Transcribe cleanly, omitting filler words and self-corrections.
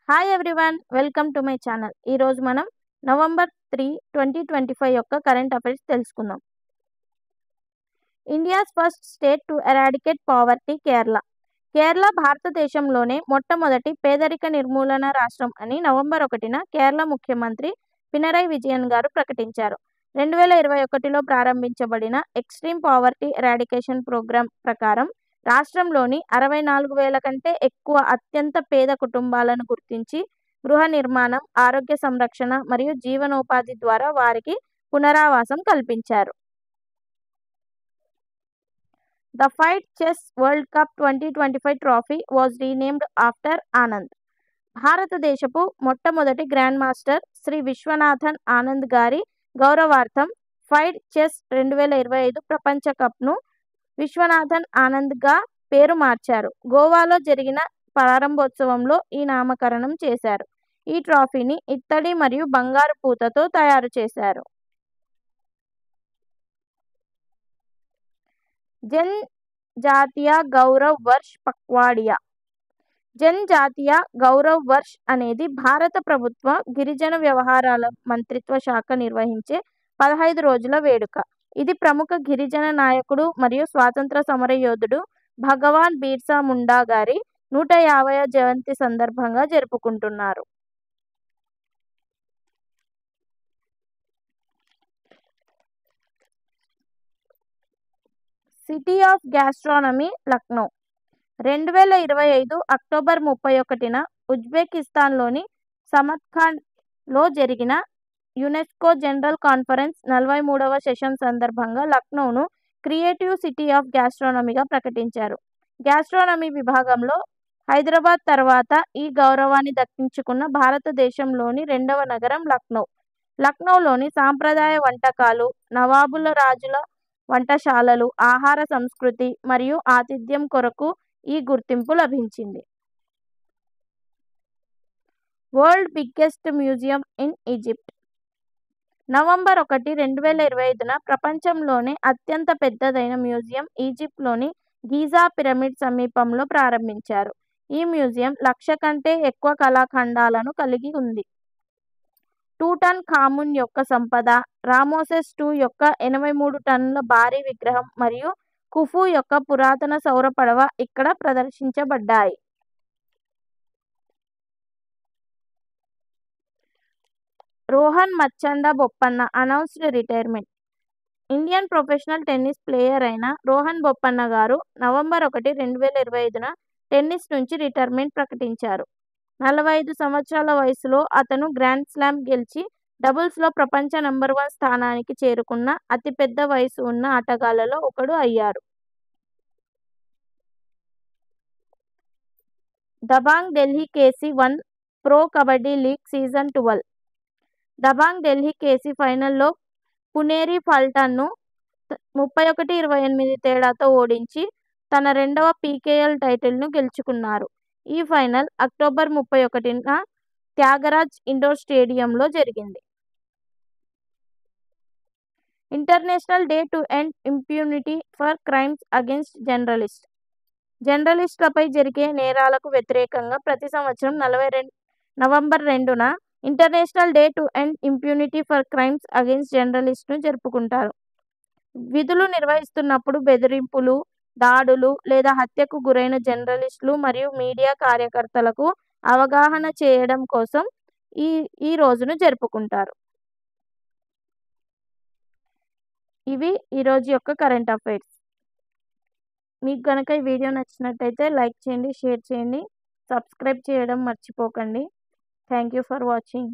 Hi everyone welcome to my channel. ఈరోజు మనం November 3, 2025 యొక్క కరెంట్ అఫైర్స్ తెలుసుకుందాం. India's first state to eradicate poverty Kerala. Kerala భారతదేశంలోనే మొట్టమొదటి పేదరిక నిర్మూలన రాష్ట్రం అని నవంబర్ 1న కేరళ ముఖ్యమంత్రి పినరై విజయన్ గారు ప్రకటించారు. 2021లో ప్రారంభించబడిన ఎక్స్ట్రీమ్ పావర్టీ ఎరాడికేషన్ ప్రోగ్రాం ప్రకారం రాష్ట్రంలోని 64,000 కంటే ఎక్కువ అత్యంత పేద కుటుంబాలను గుర్తించి గృహ నిర్మాణం, ఆరోగ్య సంరక్షణ మరియు జీవనోపాధి ద్వారా వారికి పునరావాసం కల్పించారు. The FIDE chess world cup 2025 trophy was renamed after Anand. భారతదేశపు మొట్టమొదటి గ్రాండ్ మాస్టర్ శ్రీ విశ్వనాథన్ ఆనంద్ గారి గౌరవార్థం ఫైడ్ చెస్ 2025 ప్రపంచ కప్ను విశ్వనాథన్ ఆనంద్గా పేరు మార్చారు. గోవాలో జరిగిన ప్రారంభోత్సవంలో ఈ నామకరణం చేశారు. ఈ ట్రోఫీని ఇత్తడి మరియు బంగారు పూతతో తయారు చేశారు. జన్ జాతీయ గౌరవ్ వర్ష్ పక్వాడియా. జన్ జాతీయ గౌరవ్ వర్ష్ అనేది భారత ప్రభుత్వ గిరిజన వ్యవహారాల మంత్రిత్వ శాఖ నిర్వహించే 15 రోజుల వేడుక. ఇది ప్రముఖ గిరిజన నాయకుడు మరియు స్వాతంత్ర సమరయోధుడు భగవాన్ బిర్సా ముండా గారి 150వ జయంతి సందర్భంగా జరుపుకుంటున్నారు. City of gastronomy Lucknow. 2025 October 31న ఉజ్బెకిస్తాన్లోని సమర్ఖండ్లో జరిగిన యునెస్కో జనరల్ కాన్ఫరెన్స్ 43వ సెషన్ సందర్భంగా లక్నోను క్రియేటివ్ సిటీ ఆఫ్ గ్యాస్ట్రానమీగా ప్రకటించారు. గ్యాస్ట్రానమీ విభాగంలో హైదరాబాద్ తర్వాత ఈ గౌరవాన్ని దక్కించుకున్న భారతదేశంలోని 2వ నగరం లక్నో. లక్నోలోని సాంప్రదాయ వంటకాలు, నవాబుల రాజుల వంటశాలలు, ఆహార సంస్కృతి మరియు ఆతిథ్యం కొరకు ఈ గుర్తింపు లభించింది. World biggest museum in Egypt. November 1, 2025న ప్రపంచంలోనే అత్యంత పెద్దదైన మ్యూజియం ఈజిప్ట్లోని గిజా పిరమిడ్ సమీపంలో ప్రారంభించారు. ఈ మ్యూజియం 1,00,000 కంటే ఎక్కువ కళాఖండాలను కలిగి ఉంది. టూటన్ ఖామున్ యొక్క సంపద, రామోసెస్ II యొక్క 83 టన్నుల భారీ విగ్రహం మరియు ఖుఫు యొక్క పురాతన సౌర పడవ ఇక్కడ ప్రదర్శించబడ్డాయి. Rohan Machchanda Bopanna announced retirement. Indian professional tennis player అయిన రోహన్ బొప్పన్న గారు నవంబర్ 1, 2025న టెన్నిస్ నుంచి రిటైర్మెంట్ ప్రకటించారు. 45 సంవత్సరాల వయసులో అతను గ్రాండ్ స్లామ్ గెలిచి డబుల్స్లో ప్రపంచ నంబర్ 1 స్థానానికి చేరుకున్న అతిపెద్ద వయసు ఉన్న ఆటగాళ్లలో ఒకడు అయ్యారు. Dabangg Delhi KC1 pro kabaddi league season 12. Dabangg Delhi KC ఫైనల్లో పునేరి ఫాల్టన్ను 31-28 తేడాతో ఓడించి తన 2వ PKL టైటిల్ను గెలుచుకున్నారు. ఈ ఫైనల్ అక్టోబర్ 31న త్యాగరాజ్ ఇండోర్ స్టేడియంలో జరిగింది. International day to end impunity for crimes against journalist. జర్నలిస్టులపై జరిగే నేరాలకు వ్యతిరేకంగా ప్రతి సంవత్సరం నవంబర్ 2న international day to end impunity for crimes against జర్నలిస్ట్ను జరుపుకుంటారు. విధులు నిర్వహిస్తున్నప్పుడు బెదిరింపులు, దాడులు లేదా హత్యకు గురైన జర్నలిస్టులు మరియు మీడియా కార్యకర్తలకు అవగాహన చేయడం కోసం ఈ రోజును జరుపుకుంటారు. ఇవి ఈరోజు యొక్క కరెంట్ అఫైర్స్. మీకు కనుక ఈ వీడియో నచ్చినట్టయితే లైక్ చేయండి, షేర్ చేయండి, సబ్స్క్రైబ్ చేయడం మర్చిపోకండి. Thank you for watching.